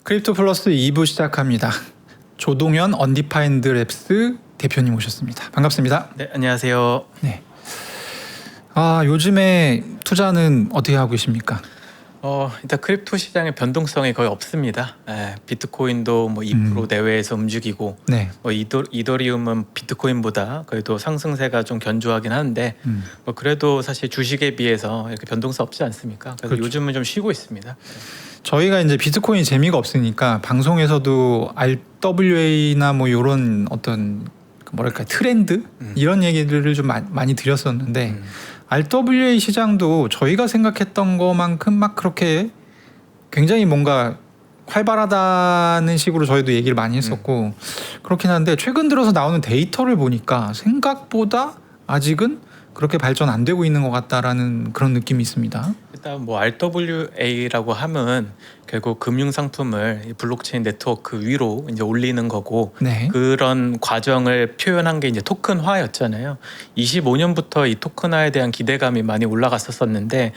크립토 플러스 2부 시작합니다. 조동현 언디파인드 랩스 대표님 오셨습니다. 반갑습니다. 네, 안녕하세요. 네. 요즘에 투자는 어떻게 하고 계십니까? 일단 크립토 시장의 변동성이 거의 없습니다. 비트코인도 뭐 2% 내외에서 움직이고, 네. 이더리움은 비트코인보다 그래도 상승세가 좀 견조하긴 한데, 그래도 사실 주식에 비해서 이렇게 변동성 없지 않습니까? 그래서 그렇죠. 요즘은 좀 쉬고 있습니다. 저희가 이제 비트코인 재미가 없으니까 방송에서도 RWA나 뭐 이런 어떤 뭐랄까 트렌드 이런 얘기들을 좀 많이 드렸었는데 RWA 시장도 저희가 생각했던 것만큼 막 그렇게 굉장히 뭔가 활발하다는 식으로 저희도 얘기를 많이 했었고 그렇긴 한데 최근 들어서 나오는 데이터를 보니까 생각보다 아직은 그렇게 발전 안 되고 있는 것 같다라는 그런 느낌이 있습니다. 일단 뭐 RWA라고 하면 결국 금융 상품을 이 블록체인 네트워크 위로 이제 올리는 거고, 네. 그런 과정을 표현한 게 이제 토큰화였잖아요. 25년부터 이 토큰화에 대한 기대감이 많이 올라갔었는데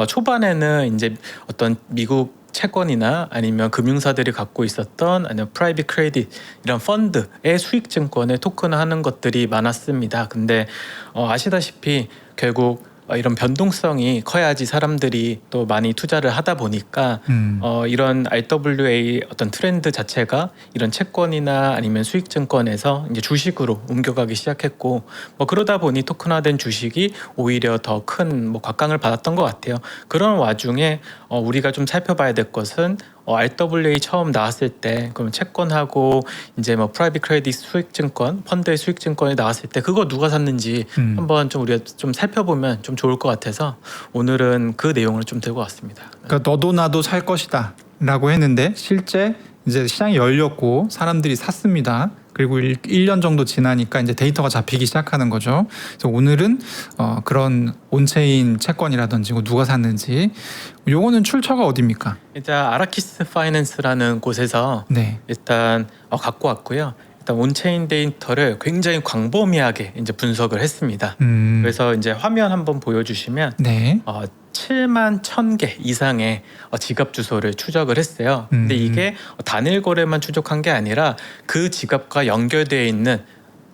초반에는 이제 어떤 미국 채권이나 아니면 금융사들이 갖고 있었던 아니면 프라이빗 크레딧 이런 펀드의 수익 증권을 토큰화하는 것들이 많았습니다. 근데 아시다시피 결국 이런 변동성이 커야지 사람들이 또 많이 투자를 하다 보니까 이런 RWA 어떤 트렌드 자체가 이런 채권이나 아니면 수익증권에서 이제 주식으로 옮겨가기 시작했고, 그러다 보니 토큰화된 주식이 오히려 더 큰 곽강을 받았던 것 같아요. 그런 와중에 우리가 좀 살펴봐야 될 것은 RWA 처음 나왔을 때 그럼 채권하고 이제 뭐 프라이빗 크레딧 수익증권, 펀드의 수익증권이 나왔을 때 그거 누가 샀는지 한번 좀 우리가 좀 살펴보면 좀 좋을 것 같아서 오늘은 그 내용을 좀 들고 왔습니다. 그러니까 너도 나도 살 것이다라고 했는데 실제 이제 시장이 열렸고 사람들이 샀습니다. 그리고 1년 정도 지나니까 이제 데이터가 잡히기 시작하는 거죠. 그래서 오늘은 그런 온체인 채권이라든지 누가 샀는지 요거는 출처가 어디입니까? 일단 아라키스 파이낸스라는 곳에서 네. 일단 갖고 왔고요. 일단 온체인 데이터를 굉장히 광범위하게 이제 분석을 했습니다. 그래서 이제 화면 한번 보여주시면 네. 7만 1,000개 이상의 지갑 주소를 추적을 했어요. 근데 이게 단일 거래만 추적한 게 아니라 그 지갑과 연결되어 있는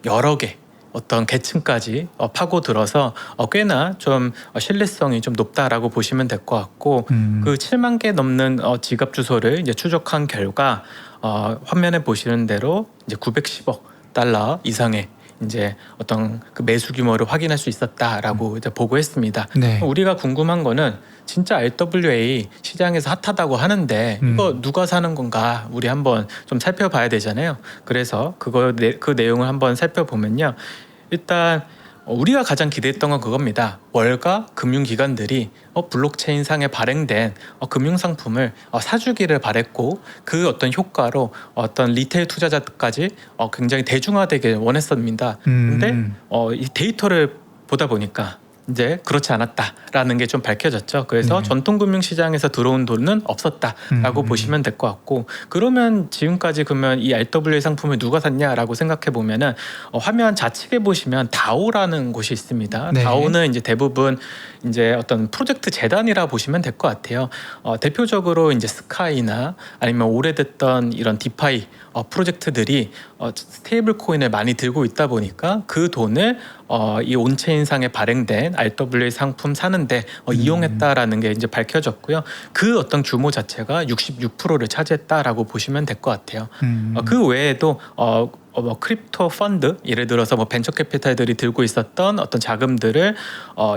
여러 개 어떤 계층까지 파고들어서 꽤나 좀 신뢰성이 좀 높다라고 보시면 될 것 같고, 그 7만 개 넘는 지갑 주소를 이제 추적한 결과 화면에 보시는 대로 이제 910억 달러 이상의 이제 어떤 그 매수 규모를 확인할 수 있었다라고 이제 보고했습니다. 네. 우리가 궁금한 거는 진짜 RWA 시장에서 핫하다고 하는데 이거 누가 사는 건가 우리 한번 좀 살펴봐야 되잖아요. 그래서 그 내용을 한번 살펴보면요. 일단 우리가 가장 기대했던 건 그겁니다. 월가 금융기관들이 블록체인 상에 발행된 금융상품을 사주기를 바랬고, 그 어떤 효과로 어떤 리테일 투자자까지 굉장히 대중화되게 원했습니다. 근데 이 데이터를 보다 보니까 이제 그렇지 않았다라는 게 좀 밝혀졌죠. 그래서 전통금융시장에서 들어온 돈은 없었다라고 보시면 될 것 같고, 그러면 지금까지 그러면 이 RWA 상품을 누가 샀냐라고 생각해 보면은 화면 좌측에 보시면 다오라는 곳이 있습니다. 네. 다오는 이제 대부분 이제 어떤 프로젝트 재단이라 보시면 될 것 같아요. 대표적으로 이제 스카이나 아니면 오래됐던 이런 디파이 프로젝트들이 스테이블 코인을 많이 들고 있다 보니까 그 돈을 이 온체인상에 발행된 RWA 상품 사는데 이용했다라는 게 이제 밝혀졌고요. 그 어떤 규모 자체가 66%를 차지했다라고 보시면 될 것 같아요. 그 외에도 크립토 펀드, 예를 들어서 벤처 캐피탈들이 들고 있었던 어떤 자금들을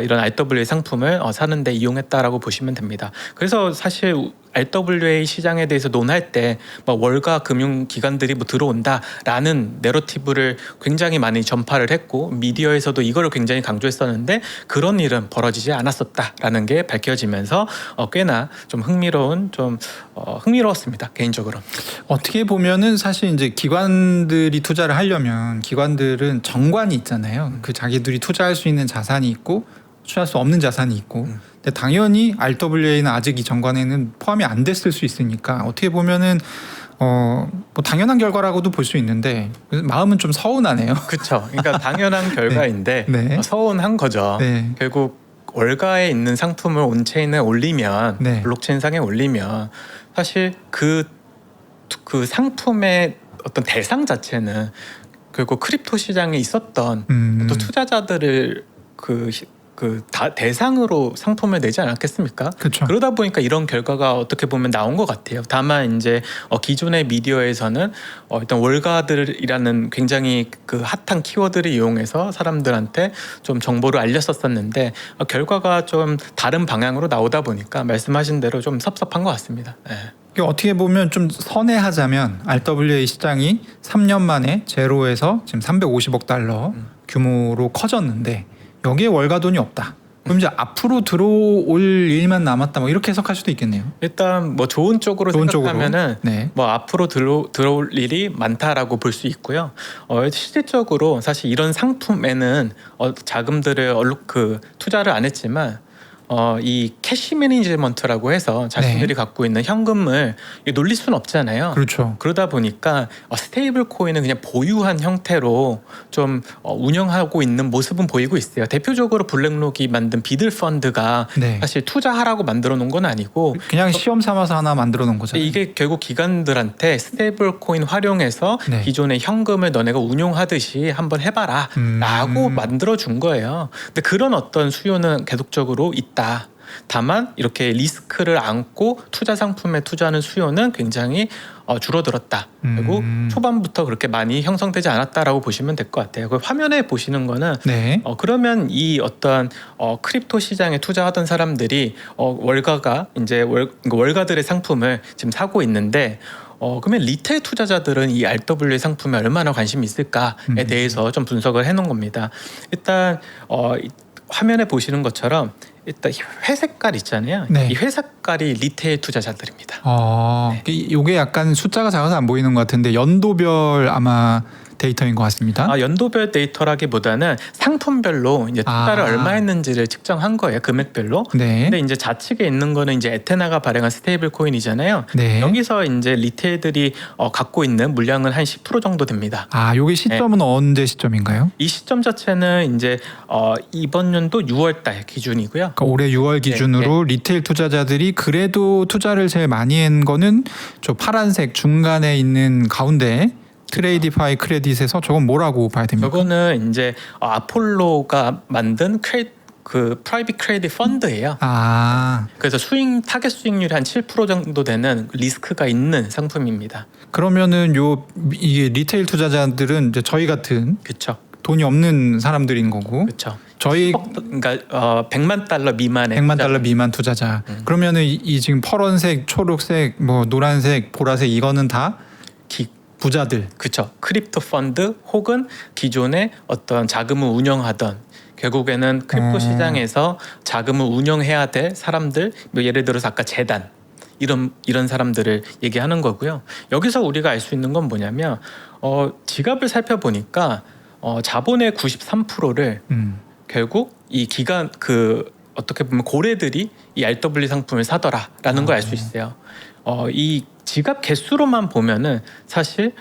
이런 RWA 상품을 사는데 이용했다라고 보시면 됩니다. 그래서 사실 RWA 시장에 대해서 논할 때 월가 금융기관들이 들어온다라는 내러티브를 굉장히 많이 전파를 했고, 미디어에서도 이거를 굉장히 강조했었는데 그런 일은 벌어지지 않았었다라는 게 밝혀지면서 꽤나 좀 흥미로웠습니다, 개인적으로. 어떻게 보면은 사실 이제 기관들이 투자를 하려면 기관들은 정관이 있잖아요. 그 자기들이 투자할 수 있는 자산이 있고 투자할 수 없는 자산이 있고. 근데 당연히 RWA는 아직 이 정관에는 포함이 안 됐을 수 있으니까 어떻게 보면은 당연한 결과라고도 볼 수 있는데 마음은 좀 서운하네요. 그렇죠. 그러니까 당연한 결과인데 네. 서운한 거죠. 네. 결국 월가에 있는 상품을 온체인에 올리면, 네. 블록체인상에 올리면 사실 그 그 상품의 어떤 대상 자체는 그리고 크립토 시장에 있었던 또 투자자들을 대상으로 상품을 내지 않았겠습니까? 그렇죠. 그러다 보니까 이런 결과가 어떻게 보면 나온 것 같아요. 다만 이제 기존의 미디어에서는 일단 월가들이라는 굉장히 그 핫한 키워드를 이용해서 사람들한테 좀 정보를 알렸었었는데 결과가 좀 다른 방향으로 나오다 보니까 말씀하신 대로 좀 섭섭한 것 같습니다. 네. 어떻게 보면 좀 선회하자면 RWA 시장이 3년 만에 제로에서 지금 350억 달러 규모로 커졌는데 여기에 월가 돈이 없다. 그럼 이제 앞으로 들어올 일만 남았다. 뭐 이렇게 해석할 수도 있겠네요. 일단 뭐 좋은 쪽으로 생각하면은 네. 뭐 앞으로 들어올 일이 많다라고 볼 수 있고요. 실질적으로 사실 이런 상품에는 자금들을 투자를 안 했지만 이 캐시 매니지먼트라고 해서 자신들이 갖고 있는 현금을 놀릴 수는 없잖아요. 그렇죠. 그러다 보니까 스테이블 코인은 그냥 보유한 형태로 좀 운영하고 있는 모습은 보이고 있어요. 대표적으로 블랙록이 만든 비들 펀드가 네. 사실 투자하라고 만들어 놓은 건 아니고 그냥 시험 삼아서 하나 만들어 놓은 거잖아요. 이게 결국 기관들한테 스테이블 코인 활용해서 네. 기존의 현금을 너네가 운용하듯이 한번 해봐라 라고 만들어 준 거예요. 근데 그런 어떤 수요는 계속적으로 있다. 다만 이렇게 리스크를 안고 투자 상품에 투자하는 수요는 굉장히 줄어들었다. 그리고 초반부터 그렇게 많이 형성되지 않았다라고 보시면 될 것 같아요. 그 화면에 보시는 거는 네. 그러면 이 어떤 크립토 시장에 투자하던 사람들이 월가가 이제 월가들의 상품을 지금 사고 있는데 그러면 리테일 투자자들은 이 RWA 상품에 얼마나 관심이 있을까에 대해서 좀 분석을 해놓은 겁니다. 일단 화면에 보시는 것처럼 일단 회색깔 있잖아요. 네. 이 회색깔이 리테일 투자자들입니다. 네. 이게 약간 숫자가 작아서 안 보이는 것 같은데 연도별 아마 데이터인 것 같습니다. 연도별 데이터라기보다는 상품별로 이제 투자를 얼마 했는지를 측정한 거예요. 금액별로. 네. 근데 이제 좌측에 있는 거는 이제 에테나가 발행한 스테이블 코인이잖아요. 네. 여기서 이제 리테일들이 갖고 있는 물량은 한 10% 정도 됩니다. 요게 시점은 언제 시점인가요? 이 시점 자체는 이제 이번 연도 6월달 기준이고요. 그러니까 올해 6월 기준으로 리테일 투자자들이 그래도 투자를 제일 많이 한 거는 저 파란색 중간에 있는 가운데 트레이디파이 크레딧에서 저건 뭐라고 봐야 됩니까? 저거는 이제 아폴로가 만든 프라이빗 크레딧 펀드예요. 그래서 타겟 수익률이 한 7% 정도 되는 리스크가 있는 상품입니다. 그러면은 이게 리테일 투자자들은 이제 저희 같은 그렇죠. 돈이 없는 사람들인 거고. 그렇죠. 저희 그러니까 100만 달러 미만의 100만 달러 미만 투자자. 그러면은 이 지금 파란색, 초록색, 뭐 노란색, 보라색 이거는 다 부자들. 그렇죠. 크립토 펀드 혹은 기존의 어떤 자금을 운영하던 결국에는 크립토 시장에서 자금을 운영해야 될 사람들, 뭐 예를 들어서 아까 재단 이런 사람들을 얘기하는 거고요. 여기서 우리가 알 수 있는 건 뭐냐면 지갑을 살펴보니까 자본의 93%를 결국 이 기간 어떻게 보면 고래들이 이 RW 상품을 사더라라는 걸 알 수 있어요. 이 지갑 개수로만 보면은 사실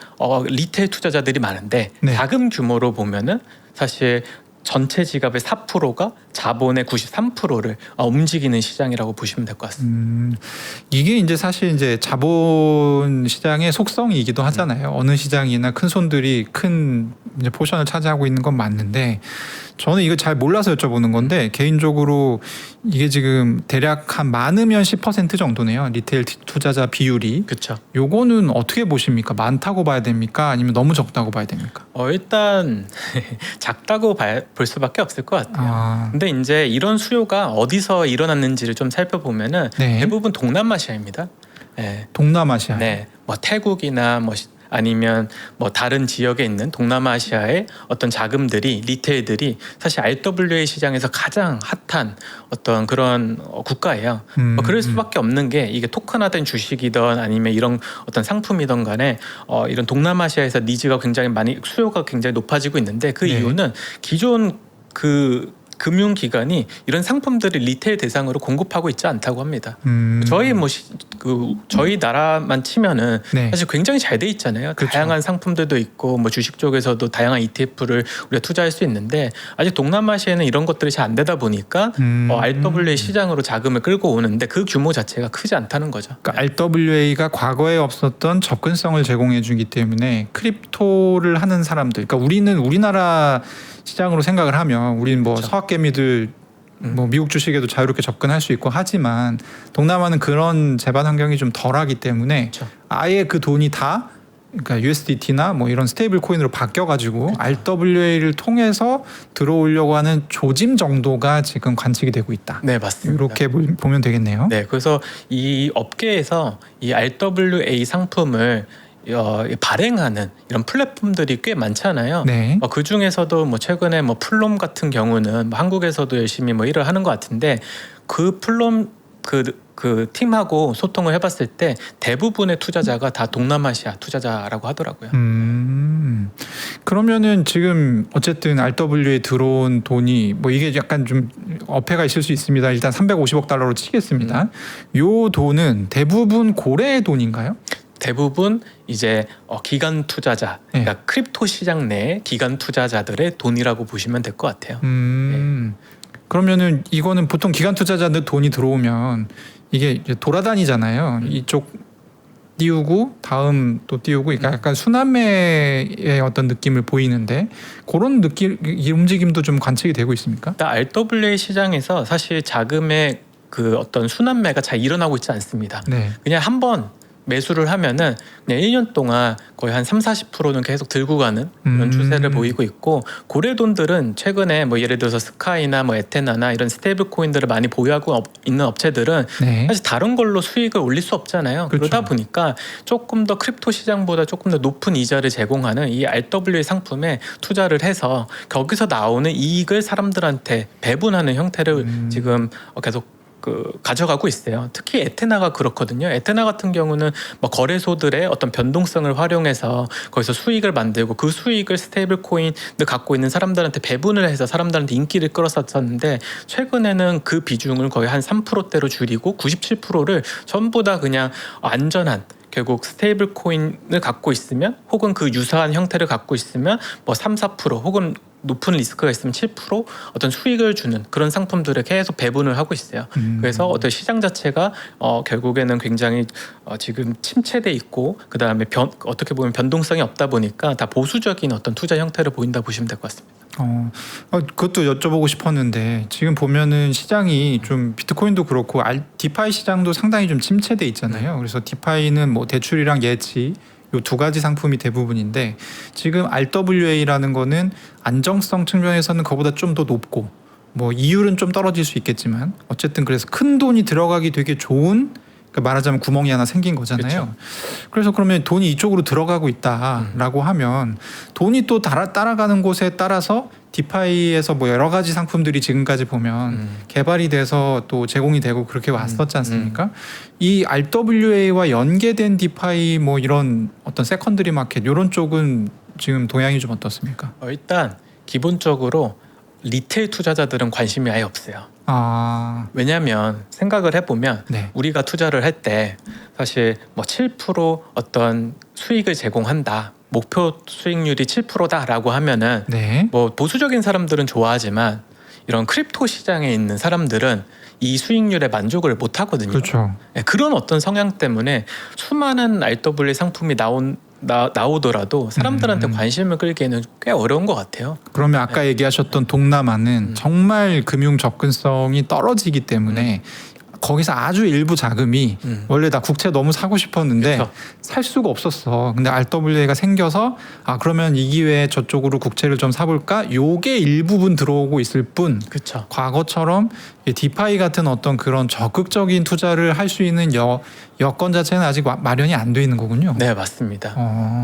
리테일 투자자들이 많은데 네. 자금 규모로 보면은 사실 전체 지갑의 4%가 자본의 93%를 움직이는 시장이라고 보시면 될 것 같습니다. 이게 이제 사실 이제 자본 시장의 속성이기도 하잖아요. 어느 시장이나 큰 손들이 큰 이제 포션을 차지하고 있는 건 맞는데 저는 이거 잘 몰라서 여쭤보는 건데 개인적으로 이게 지금 대략 한 많으면 10% 정도네요. 리테일 투자자 비율이. 그렇죠. 요거는 어떻게 보십니까? 많다고 봐야 됩니까? 아니면 너무 적다고 봐야 됩니까? 일단 작다고 볼 수밖에 없을 것 같아요. 근데 이제 이런 수요가 어디서 일어났는지를 좀 살펴보면은 네. 대부분 동남아시아입니다. 네. 동남아시아. 네, 뭐 태국이나 아니면 뭐 다른 지역에 있는 동남아시아의 어떤 자금들이 리테일들이 사실 RWA 시장에서 가장 핫한 어떤 그런 국가예요. 그럴 수밖에 없는 게 이게 토큰화된 주식이든 아니면 이런 어떤 상품이든 간에 이런 동남아시아에서 니즈가 굉장히 수요가 굉장히 높아지고 있는데 그 네. 이유는 기존 금융기관이 이런 상품들을 리테일 대상으로 공급하고 있지 않다고 합니다. 저희 저희 나라만 치면은 네. 사실 굉장히 잘 돼 있잖아요. 그렇죠. 다양한 상품들도 있고 뭐 주식 쪽에서도 다양한 ETF를 우리가 투자할 수 있는데 아직 동남아시아에는 이런 것들이 잘 안 되다 보니까 RWA 시장으로 자금을 끌고 오는데 그 규모 자체가 크지 않다는 거죠. 그러니까 RWA가 과거에 없었던 접근성을 제공해주기 때문에 크립토를 하는 사람들, 그러니까 우리는 우리나라 시장으로 생각을 하면 우리는 뭐 그렇죠. 서학개미들 뭐 미국 주식에도 자유롭게 접근할 수 있고 하지만 동남아는 그런 제반 환경이 좀 덜하기 때문에 그렇죠. 아예 그 돈이 다 그러니까 USDT나 뭐 이런 스테이블 코인으로 바뀌어가지고 RWA를 통해서 들어오려고 하는 조짐 정도가 지금 관측이 되고 있다. 네, 맞습니다. 이렇게 보면 되겠네요. 네, 그래서 이 업계에서 이 RWA 상품을 발행하는 이런 플랫폼들이 꽤 많잖아요. 네. 그 중에서도 뭐 최근에 뭐 플롬 같은 경우는 뭐 한국에서도 열심히 뭐 일을 하는 것 같은데 그 플롬 그 팀하고 소통을 해봤을 때 대부분의 투자자가 다 동남아시아 투자자라고 하더라고요. 그러면은 지금 어쨌든 RWA에 들어온 돈이 뭐 이게 약간 좀 어폐가 있을 수 있습니다. 일단 350억 달러로 치겠습니다. 요 돈은 대부분 고래의 돈인가요? 대부분 이제 기관 투자자, 그러니까 크립토 시장 내 기관 투자자들의 돈이라고 보시면 될 것 같아요. 그러면은 이거는 보통 기관 투자자들 돈이 들어오면 이게 이제 돌아다니잖아요. 이쪽 띄우고 다음 또 띄우고, 그러니까 약간 순환매의 어떤 느낌을 보이는데 그런 느낌, 이 움직임도 좀 관측이 되고 있습니까? 일단 RWA 시장에서 사실 자금의 그 어떤 순환매가 잘 일어나고 있지 않습니다. 네. 그냥 한번 매수를 하면은 그냥 1년 동안 거의 한 30-40%는 계속 들고 가는 그런 추세를 보이고 있고, 고래 돈들은 최근에 뭐 예를 들어서 스카이나 뭐 에테나나 이런 스테이블 코인들을 많이 보유하고 있는 업체들은 네. 사실 다른 걸로 수익을 올릴 수 없잖아요. 그렇죠. 그러다 보니까 조금 더 크립토 시장보다 조금 더 높은 이자를 제공하는 이 RWA 상품에 투자를 해서 거기서 나오는 이익을 사람들한테 배분하는 형태를 지금 계속 가져가고 있어요. 특히 에테나가 그렇거든요. 에테나 같은 경우는 뭐 거래소들의 어떤 변동성을 활용해서 거기서 수익을 만들고 그 수익을 스테이블 코인을 갖고 있는 사람들한테 배분을 해서 사람들한테 인기를 끌었었는데, 최근에는 그 비중을 거의 한 3%대로 줄이고 97%를 전부 다 그냥 안전한, 결국 스테이블 코인을 갖고 있으면 혹은 그 유사한 형태를 갖고 있으면 뭐 3-4% 혹은 높은 리스크가 있으면 7% 어떤 수익을 주는 그런 상품들을 계속 배분을 하고 있어요. 그래서 어떤 시장 자체가 결국에는 굉장히 지금 침체돼 있고, 그 다음에 어떻게 보면 변동성이 없다 보니까 다 보수적인 어떤 투자 형태를 보인다 보시면 될 것 같습니다. 그것도 여쭤보고 싶었는데 지금 보면은 시장이 좀 비트코인도 그렇고 디파이 시장도 상당히 좀 침체돼 있잖아요. 그래서 디파이는 뭐 대출이랑 예치 요 두 가지 상품이 대부분인데, 지금 RWA라는 거는 안정성 측면에서는 그거보다 좀 더 높고, 뭐 이율은 좀 떨어질 수 있겠지만 어쨌든 그래서 큰 돈이 들어가기 되게 좋은, 그러니까 말하자면 구멍이 하나 생긴 거잖아요. 그래서 그러면 돈이 이쪽으로 들어가고 있다라고 하면 돈이 또 따라가는 곳에 따라서 디파이에서 뭐 여러 가지 상품들이 지금까지 보면 개발이 돼서 또 제공이 되고 그렇게 왔었지 않습니까? 이 RWA와 연계된 디파이 뭐 이런 어떤 세컨드리 마켓 이런 쪽은 지금 동향이 좀 어떻습니까? 일단 기본적으로 리테일 투자자들은 관심이 아예 없어요. 왜냐하면 생각을 해보면 네. 우리가 투자를 할 때 사실 뭐 7% 어떤 수익을 제공한다, 목표 수익률이 7%다라고 하면은 네. 뭐 보수적인 사람들은 좋아하지만 이런 크립토 시장에 있는 사람들은 이 수익률에 만족을 못 하거든요. 그렇죠. 그런 어떤 성향 때문에 수많은 RWA 상품이 나오더라도 사람들한테 관심을 끌기에는 꽤 어려운 것 같아요. 그러면 아까 얘기하셨던 동남아는 정말 금융 접근성이 떨어지기 때문에 거기서 아주 일부 자금이 원래 나 국채 너무 사고 싶었는데 그쵸. 살 수가 없었어. 근데 RWA가 생겨서 그러면 이 기회에 저쪽으로 국채를 좀 사볼까? 요게 일부분 들어오고 있을 뿐, 그렇죠. 과거처럼 디파이 같은 어떤 그런 적극적인 투자를 할 수 있는 여건 자체는 아직 마련이 안 돼 있는 거군요. 네, 맞습니다.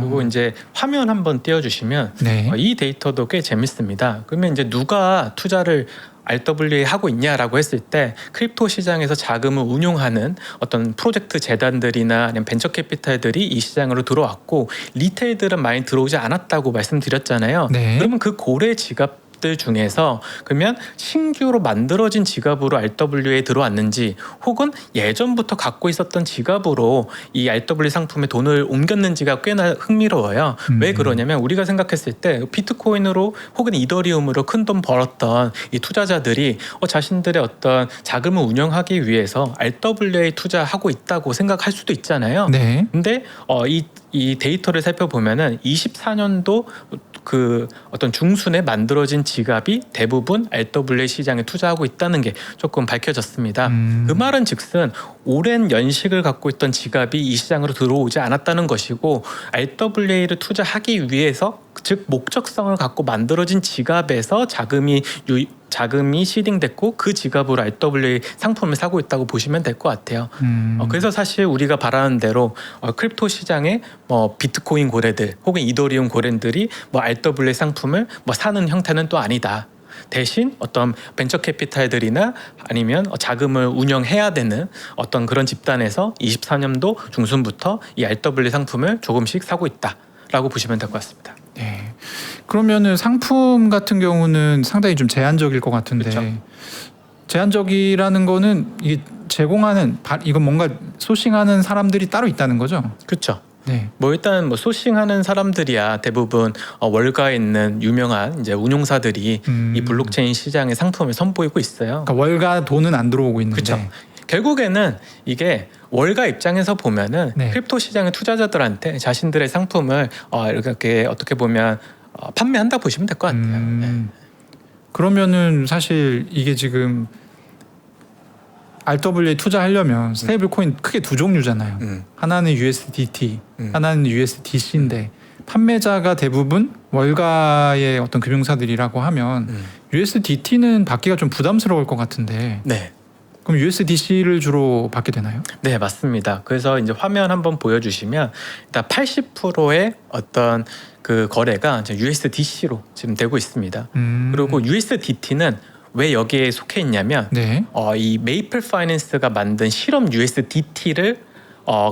그리고 이제 화면 한번 띄워주시면 네. 이 데이터도 꽤 재밌습니다. 그러면 이제 누가 투자를 RWA 하고 있냐라고 했을 때 크립토 시장에서 자금을 운용하는 어떤 프로젝트 재단들이나 아니면 벤처 캐피탈들이 이 시장으로 들어왔고, 리테일들은 많이 들어오지 않았다고 말씀드렸잖아요. 네. 그러면 그 고래 지갑 지갑들 중에서 그러면 신규로 만들어진 지갑으로 RWA에 들어왔는지 혹은 예전부터 갖고 있었던 지갑으로 이 RWA 상품에 돈을 옮겼는지가 꽤나 흥미로워요. 왜 그러냐면 우리가 생각했을 때 비트코인으로 혹은 이더리움으로 큰 돈 벌었던 이 투자자들이 자신들의 어떤 자금을 운영하기 위해서 RWA 투자하고 있다고 생각할 수도 있잖아요. 네. 근데 이 데이터를 살펴보면은 24년도 그 어떤 중순에 만들어진 지갑이 대부분 RWA 시장에 투자하고 있다는 게 조금 밝혀졌습니다. 그 말은즉슨 오랜 연식을 갖고 있던 지갑이 이 시장으로 들어오지 않았다는 것이고 RWA를 투자하기 위해서 즉 목적성을 갖고 만들어진 지갑에서 자금이 시딩됐고 그 지갑으로 RWA 상품을 사고 있다고 보시면 될 것 같아요. 그래서 사실 우리가 바라는 대로 크립토 시장에 비트코인 고래들 혹은 이더리움 고래들이 RWA 상품을 사는 형태는 또 아니다. 대신 어떤 벤처 캐피탈들이나 아니면 자금을 운영해야 되는 어떤 그런 집단에서 24년도 중순부터 이 RWA 상품을 조금씩 사고 있다라고 보시면 될 것 같습니다. 네. 그러면은 상품 같은 경우는 상당히 좀 제한적일 것 같은데 그렇죠. 제한적이라는 거는 이게 제공하는 이건 뭔가 소싱하는 사람들이 따로 있다는 거죠? 그렇죠. 네. 일단 소싱하는 사람들이야 대부분 월가에 있는 유명한 이제 운용사들이 이 블록체인 시장에 상품을 선보이고 있어요. 그러니까 월가 돈은 안 들어오고 있는데. 그렇죠. 결국에는 이게 월가 입장에서 보면은 네. 크립토 시장의 투자자들한테 자신들의 상품을 이렇게 어떻게 보면 판매한다 보시면 될 것 같아요. 네. 그러면은 사실 이게 지금 RWA 투자하려면 스테이블 코인 크게 두 종류잖아요. 하나는 USDT, 하나는 USDC인데 판매자가 대부분 월가의 어떤 금융사들이라고 하면 USDT는 받기가 좀 부담스러울 것 같은데 네. 그럼 USDC를 주로 받게 되나요? 네, 맞습니다. 그래서 이제 화면 한번 보여주시면 일단 80%의 어떤 그 거래가 이제 USDC로 지금 되고 있습니다. 그리고 USDT는 왜 여기에 속해 있냐면 네. 이 메이플 파이낸스가 만든 실험 USDT를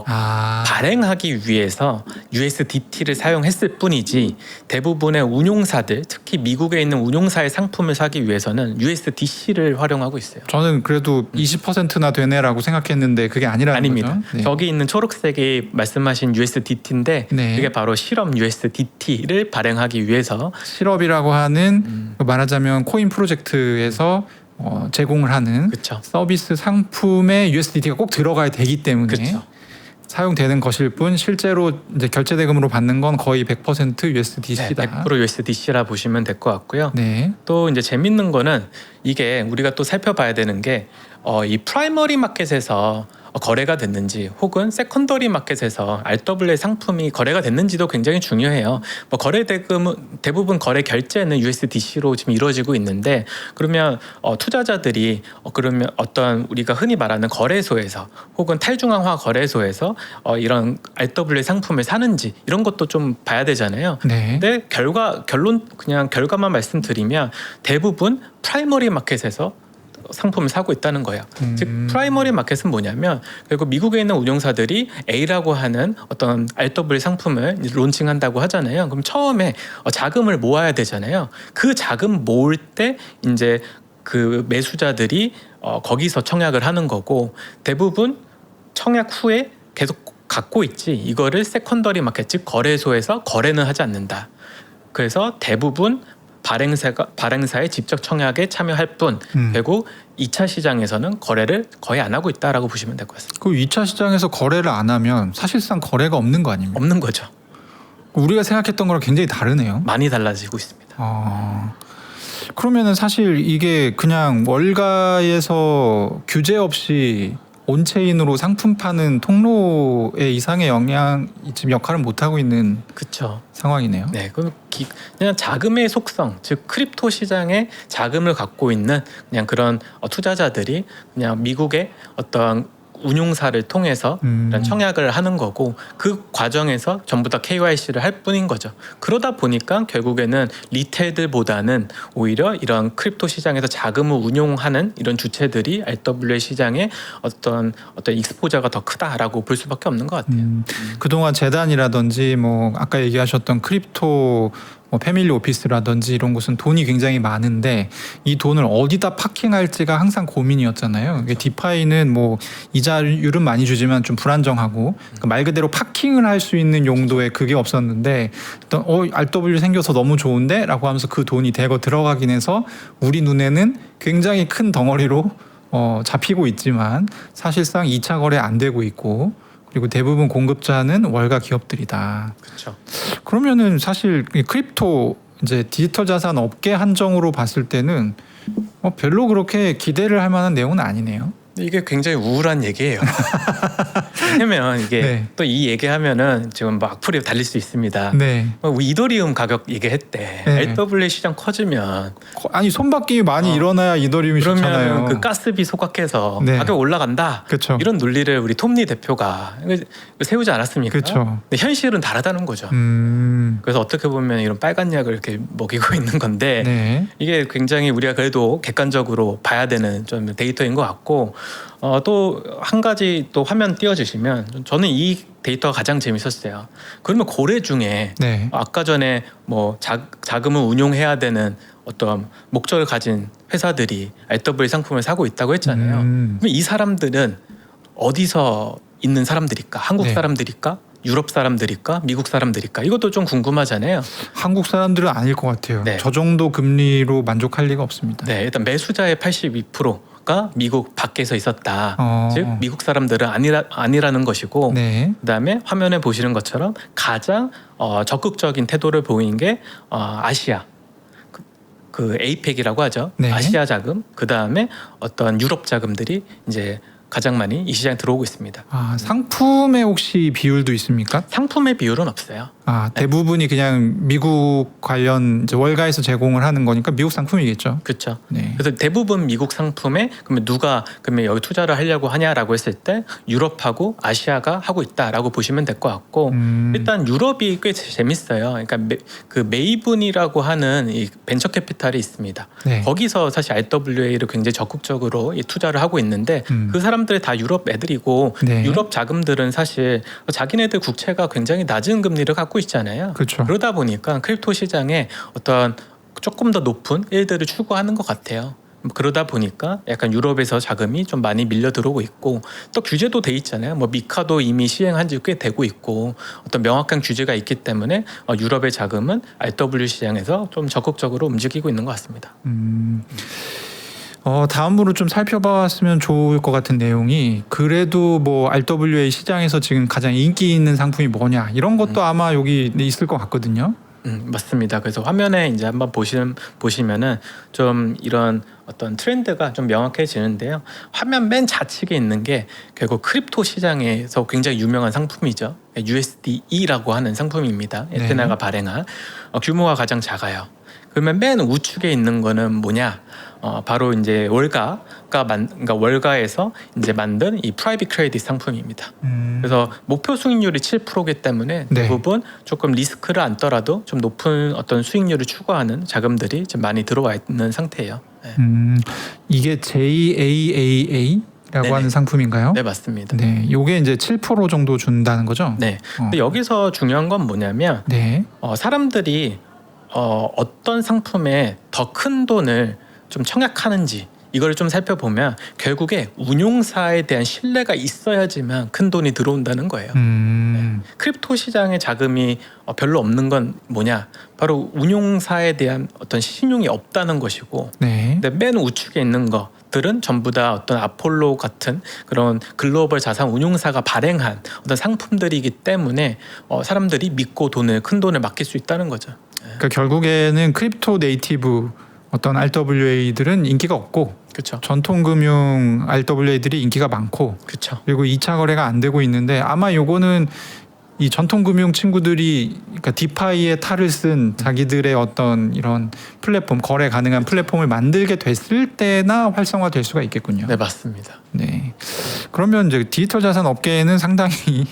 발행하기 위해서 USDT를 사용했을 뿐이지 대부분의 운용사들 특히 미국에 있는 운용사의 상품을 사기 위해서는 USDC를 활용하고 있어요. 저는 그래도 20%나 되네라고 생각했는데 그게 아니라는 아닙니다. 거죠? 네. 저기 있는 초록색이 말씀하신 USDT인데 네. 이게 바로 실험 USDT를 발행하기 위해서 실업이라고 하는 말하자면 코인 프로젝트에서 제공을 하는 그렇죠. 서비스 상품에 USDT가 꼭 들어가야 되기 때문에 그렇죠. 사용되는 것일 뿐 실제로 이제 결제 대금으로 받는 건 거의 100% USDC다. 네, 100% USDC라 보시면 될 것 같고요. 네. 또 이제 재밌는 거는 이게 우리가 또 살펴봐야 되는 게 이 프라이머리 마켓에서 거래가 됐는지 혹은 세컨더리 마켓에서 RWA 상품이 거래가 됐는지도 굉장히 중요해요. 거래 대금은 대부분 거래 결제는 USDC로 지금 이루어지고 있는데 그러면 투자자들이 그러면 어떤 우리가 흔히 말하는 거래소에서 혹은 탈중앙화 거래소에서 이런 RWA 상품을 사는지 이런 것도 좀 봐야 되잖아요. 네. 근데 그냥 결과만 말씀드리면 대부분 프라이머리 마켓에서 상품을 사고 있다는 거예요. 즉 프라이머리 마켓은 뭐냐면 결국 미국에 있는 운용사들이 A라고 하는 어떤 RWA 상품을 론칭한다고 하잖아요. 그럼 처음에 자금을 모아야 되잖아요. 그 자금 모을 때 이제 그 매수자들이 거기서 청약을 하는 거고 대부분 청약 후에 계속 갖고 있지 이거를 세컨더리 마켓 즉 거래소에서 거래는 하지 않는다. 그래서 대부분 발행사의 직접 청약에 참여할 뿐 결국 2차 시장에서는 거래를 거의 안 하고 있다라고 보시면 될 것 같습니다. 그 2차 시장에서 거래를 안 하면 사실상 거래가 없는 거 아닙니까? 없는 거죠. 우리가 생각했던 거랑 굉장히 다르네요. 많이 달라지고 있습니다. 그러면은 사실 이게 그냥 월가에서 규제 없이 온체인으로 상품 파는 통로의 이상의 지금 역할은 못 하고 있는 그렇죠. 상황이네요. 네, 그냥 자금의 속성, 즉 크립토 시장에 자금을 갖고 있는 그냥 그런 투자자들이 그냥 미국의 어떤 운용사를 통해서 이런 청약을 하는 거고 그 과정에서 전부 다 KYC를 할 뿐인 거죠. 그러다 보니까 결국에는 리테일들보다는 오히려 이런 크립토 시장에서 자금을 운용하는 이런 주체들이 RWA 시장에 어떤 익스포저가 더 크다라고 볼 수밖에 없는 것 같아요. 그동안 재단이라든지 뭐 아까 얘기하셨던 크립토 뭐 패밀리 오피스라든지 이런 곳은 돈이 굉장히 많은데 이 돈을 어디다 파킹할지가 항상 고민이었잖아요. 이게 디파이는 뭐 이자율은 많이 주지만 좀 불안정하고 그러니까 말 그대로 파킹을 할 수 있는 용도의 그게 없었는데 어떤 RW 생겨서 너무 좋은데라고 하면서 그 돈이 대거 들어가긴 해서 우리 눈에는 굉장히 큰 덩어리로 잡히고 있지만 사실상 2차 거래 안 되고 있고 그리고 대부분 공급자는 월가 기업들이다. 그렇죠. 그러면은 사실 이 크립토 이제 디지털 자산 업계 한정으로 봤을 때는 별로 그렇게 기대를 할 만한 내용은 아니네요. 이게 굉장히 우울한 얘기예요. 왜냐면 이게 네. 또 이 얘기하면은 지금 막 악플이 달릴 수 있습니다. 네. 이더리움 가격 얘기했대. 네. RWA 시장 커지면 아니 손바뀜이 많이 일어나야 이더리움이 그러면 좋잖아요. 그 가스비 소각해서 네. 가격 올라간다. 그렇죠. 이런 논리를 우리 톱니 대표가 세우지 않았습니까? 그렇죠. 근데 현실은 다르다는 거죠. 그래서 어떻게 보면 이런 빨간 약을 이렇게 먹이고 있는 건데 네. 이게 굉장히 우리가 그래도 객관적으로 봐야 되는 좀 데이터인 것 같고 또 한 가지 또 화면 띄워주시면 저는 이 데이터가 가장 재밌었어요. 그러면 고래 중에 네. 아까 전에 뭐 자금을 운용해야 되는 어떤 목적을 가진 회사들이 RWA 상품을 사고 있다고 했잖아요. 그럼 이 사람들은 어디서 있는 사람들일까? 한국 네. 사람들일까? 유럽 사람들일까? 미국 사람들일까? 이것도 좀 궁금하잖아요. 한국 사람들은 아닐 것 같아요. 네. 저 정도 금리로 만족할 리가 없습니다. 네, 일단 매수자의 82%가 미국 밖에서 있었다. 즉 미국 사람들은 아니라는 것이고 네. 그다음에 화면에 보시는 것처럼 가장 적극적인 태도를 보인 게 아시아 그 에이펙이라고 하죠. 네. 아시아 자금 그다음에 어떤 유럽 자금들이 이제 가장 많이 이 시장에 들어오고 있습니다. 상품에 혹시 비율도 있습니까? 상품의 비율은 없어요. 대부분이 그냥 미국 관련 이제 월가에서 제공을 하는 거니까 미국 상품이겠죠. 그렇죠. 네. 그래서 대부분 미국 상품에 그러면 누가 그러면 여기 투자를 하려고 하냐라고 했을 때 유럽하고 아시아가 하고 있다라고 보시면 될 것 같고 일단 유럽이 꽤 재밌어요. 그러니까 그 메이븐이라고 하는 이 벤처 캐피탈이 있습니다. 네. 거기서 사실 RWA를 굉장히 적극적으로 투자를 하고 있는데 그 사람들이 다 유럽 애들이고 네. 유럽 자금들은 사실 자기네들 국채가 굉장히 낮은 금리를 갖고 있잖아요. 그렇죠. 그러다 보니까 크립토 시장에 어떤 조금 더 높은 일들을 추구하는 것 같아요. 그러다 보니까 약간 유럽에서 자금이 좀 많이 밀려 들어오고 있고 또 규제도 돼 있잖아요. 뭐 미카도 이미 시행한 지 꽤 되고 있고 어떤 명확한 규제가 있기 때문에 유럽의 자금은 RW 시장에서 좀 적극적으로 움직이고 있는 것 같습니다. 다음으로 좀 살펴봤으면 좋을 것 같은 내용이 그래도 뭐 RWA 시장에서 지금 가장 인기 있는 상품이 뭐냐 이런 것도 아마 여기 있을 것 같거든요. 맞습니다. 그래서 화면에 이제 한번 보시면은 좀 이런 어떤 트렌드가 좀 명확해지는데요. 화면 맨 좌측에 있는 게 결국 크립토 시장에서 굉장히 유명한 상품이죠. USDE라고 하는 상품입니다. 에테나가 발행한 규모가 가장 작아요. 그러면 맨 우측에 있는 거는 뭐냐? 바로 이제 그러니까 월가에서 이제 만든 이 프라이빗 크레딧 상품입니다. 그래서 목표 수익률이 7%이기 때문에 네. 대부분 조금 리스크를 안더라도 좀 높은 어떤 수익률을 추구하는 자금들이 좀 많이 들어와 있는 상태예요. 네. 이게 JAAA라고 네네. 하는 상품인가요? 네, 맞습니다. 네, 요게 이제 7% 정도 준다는 거죠? 네. 근데 여기서 중요한 건 뭐냐면 네. 사람들이 어떤 상품에 더 큰 돈을 좀 청약하는지 이걸 좀 살펴보면 결국에 운용사에 대한 신뢰가 있어야지만 큰 돈이 들어온다는 거예요. 네. 크립토 시장에 자금이 별로 없는 건 뭐냐? 바로 운용사에 대한 어떤 신용이 없다는 것이고, 네. 근데 맨 우측에 있는 것들은 전부 다 어떤 아폴로 같은 그런 글로벌 자산 운용사가 발행한 어떤 상품들이기 때문에 사람들이 믿고 큰 돈을 맡길 수 있다는 거죠. 그러니까 결국에는 크립토 네이티브 어떤 RWA들은 인기가 없고 그렇죠. 전통금융 RWA들이 인기가 많고 그렇죠. 그리고 2차 거래가 안 되고 있는데 아마 요거는 이 전통금융 친구들이 그러니까 디파이의 탈을 쓴 자기들의 어떤 이런 플랫폼 거래 가능한 플랫폼을 만들게 됐을 때나 활성화될 수가 있겠군요. 네, 맞습니다. 네. 그러면 이제 디지털 자산 업계에는 상당히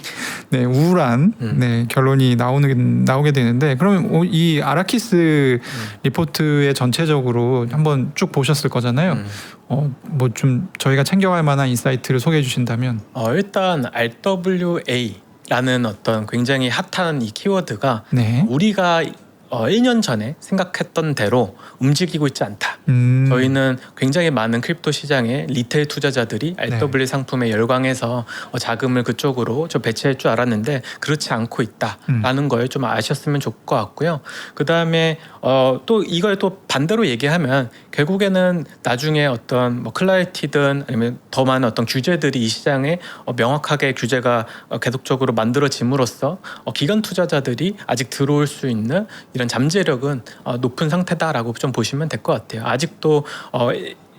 네, 우울한 네, 결론이 나오게 되는데 그러면 이 아라키스 리포트의 전체적으로 한번 쭉 보셨을 거잖아요. 뭐 좀 저희가 챙겨갈 만한 인사이트를 소개해 주신다면 일단 RWA 라는 어떤 굉장히 핫한 이 키워드가 네. 우리가 1년 전에 생각했던 대로 움직이고 있지 않다. 저희는 굉장히 많은 크립토 시장에 리테일 투자자들이 RW 상품에 열광해서 자금을 그쪽으로 좀 배치할 줄 알았는데 그렇지 않고 있다라는 걸 좀 아셨으면 좋을 것 같고요. 그 다음에 또 이걸 또 반대로 얘기하면 결국에는 나중에 어떤 뭐 클라리티든 아니면 더 많은 어떤 규제들이 이 시장에 명확하게 규제가 계속적으로 만들어짐으로써 기관 투자자들이 아직 들어올 수 있는 이런 잠재력은 높은 상태다라고 좀 보시면 될 것 같아요. 아직도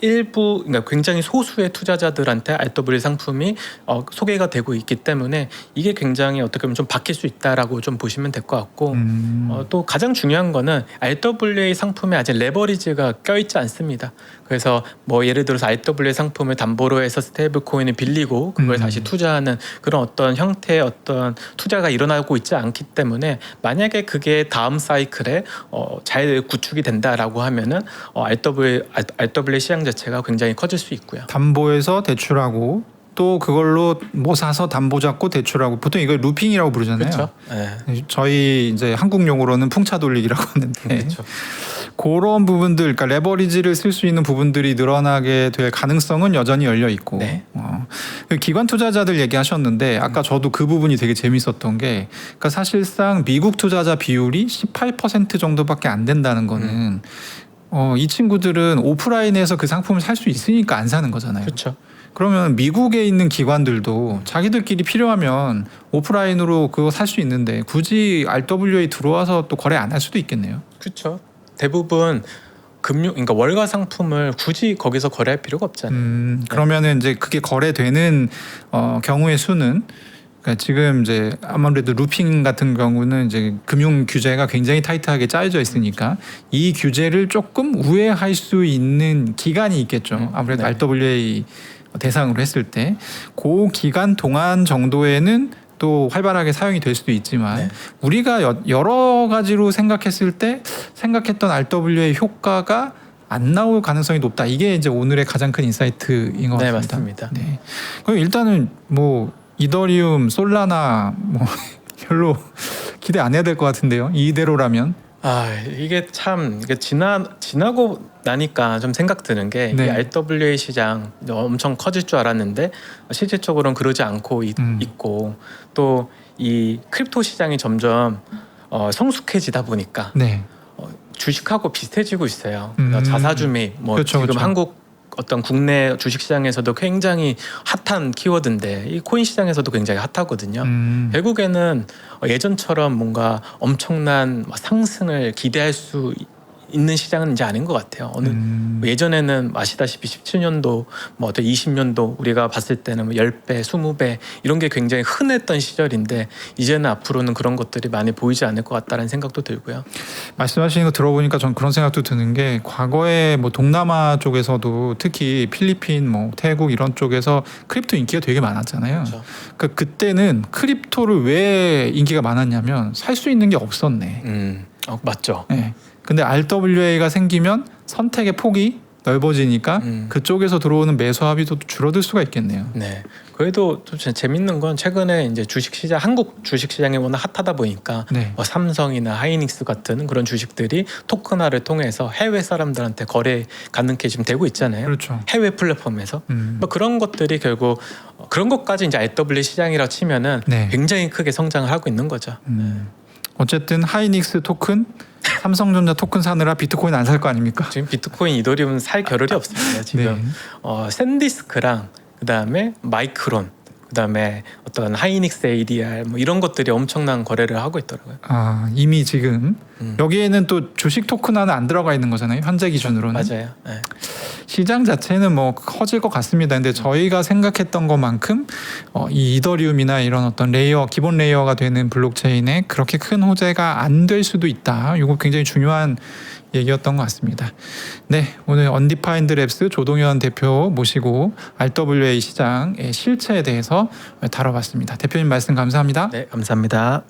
일부, 그러니까 굉장히 소수의 투자자들한테 RW 상품이 소개가 되고 있기 때문에 이게 굉장히 어떻게 보면 좀 바뀔 수 있다라고 좀 보시면 될 것 같고 또 가장 중요한 거는 RWA 상품에 아직 레버리지가 껴있지 않습니다. 그래서 뭐 예를 들어서 RWA 상품을 담보로 해서 스테이블 코인을 빌리고 그걸 다시 투자하는 그런 어떤 형태의 어떤 투자가 일어나고 있지 않기 때문에 만약에 그게 다음 사이클에 잘 구축이 된다라고 하면은 RWA 시장 자체가 굉장히 커질 수 있고요. 담보에서 대출하고 또 그걸로 뭐 사서 담보 잡고 대출하고 보통 이걸 루핑이라고 부르잖아요. 그렇죠. 네. 저희 이제 한국 용어로는 풍차 돌리기라고 하는데 그렇죠. 그런 부분들, 그러니까 레버리지를 쓸 수 있는 부분들이 늘어나게 될 가능성은 여전히 열려 있고 네. 기관 투자자들 얘기하셨는데 아까 저도 그 부분이 되게 재밌었던 게 그러니까 사실상 미국 투자자 비율이 18% 정도밖에 안 된다는 거는 이 친구들은 오프라인에서 그 상품을 살 수 있으니까 안 사는 거잖아요. 그렇죠. 그러면 미국에 있는 기관들도 자기들끼리 필요하면 오프라인으로 그거 살 수 있는데 굳이 RWA 들어와서 또 거래 안 할 수도 있겠네요. 그렇죠. 대부분 그러니까 월가 상품을 굳이 거기서 거래할 필요가 없잖아요. 그러면은 이제 그게 거래되는 경우의 수는 그러니까 지금 이제 아무래도 루핑 같은 경우는 이제 금융 규제가 굉장히 타이트하게 짜여져 있으니까 이 규제를 조금 우회할 수 있는 기간이 있겠죠. 아무래도 네. RWA 대상으로 했을 때 그 기간 동안 정도에는 또 활발하게 사용이 될 수도 있지만 네. 우리가 여러 가지로 생각했을 때 생각했던 RWA 효과가 안 나올 가능성이 높다. 이게 이제 오늘의 가장 큰 인사이트인 것 네, 같습니다. 맞습니다. 네. 그럼 일단은 뭐 이더리움, 솔라나 뭐 별로 기대 안 해야 될 것 같은데요. 이대로라면. 이게 참 이게 지나고 나니까 좀 생각 드는 게 네. 이 RWA 시장 엄청 커질 줄 알았는데 실질적으로는 그러지 않고 있고 또 이 크립토 시장이 점점 성숙해지다 보니까 네. 주식하고 비슷해지고 있어요. 자사주 매입, 뭐 그렇죠, 지금 그렇죠. 한국 어떤 국내 주식 시장에서도 굉장히 핫한 키워드인데 이 코인 시장에서도 굉장히 핫하거든요. 결국에는 예전처럼 뭔가 엄청난 상승을 기대할 수 있는 시장은 이제 아닌 것 같아요. 예전에는 아시다시피 17년도 뭐 어떤 20년도 우리가 봤을 때는 뭐 10배, 20배 이런 게 굉장히 흔했던 시절인데 이제는 앞으로는 그런 것들이 많이 보이지 않을 것 같다는 생각도 들고요. 말씀하시는 거 들어보니까 전 그런 생각도 드는 게 과거에 뭐 동남아 쪽에서도 특히 필리핀, 뭐 태국 이런 쪽에서 크립토 인기가 되게 많았잖아요. 그렇죠. 그러니까 그때는 크립토를 왜 인기가 많았냐면 살 수 있는 게 없었네. 맞죠. 네. 근데 RWA가 생기면 선택의 폭이 넓어지니까 그쪽에서 들어오는 매수 합의도 줄어들 수가 있겠네요. 네. 그래도 좀 재밌는 건 최근에 이제 주식시장 한국 주식시장이 워낙 핫하다 보니까 네. 삼성이나 하이닉스 같은 그런 주식들이 토큰화를 통해서 해외 사람들한테 거래 가능하게 지금 되고 있잖아요. 그렇죠. 해외 플랫폼에서 뭐 그런 것들이 결국 그런 것까지 이제 RW 시장이라고 치면은 네. 굉장히 크게 성장을 하고 있는 거죠. 어쨌든 하이닉스 토큰, 삼성전자 토큰 사느라 비트코인 안 살 거 아닙니까? 지금 비트코인 이더리움 살 겨를이 없습니다. 지금 네. 샌디스크랑 그다음에 마이크론 그다음에 어떤 하이닉스 ADR 뭐 이런 것들이 엄청난 거래를 하고 있더라고요. 이미 지금 여기에는 또 주식 토큰 하나 안 들어가 있는 거잖아요. 현재 기준으로는. 맞아요. 네. 시장 자체는 뭐 커질 것 같습니다. 근데 저희가 생각했던 것만큼 이 이더리움이나 이런 어떤 레이어, 기본 레이어가 되는 블록체인에 그렇게 큰 호재가 안 될 수도 있다. 이거 굉장히 중요한 얘기였던 것 같습니다. 네, 오늘 언디파인드 랩스 조동현 대표 모시고 RWA 시장의 실체에 대해서 다뤄봤습니다. 대표님 말씀 감사합니다. 네, 감사합니다.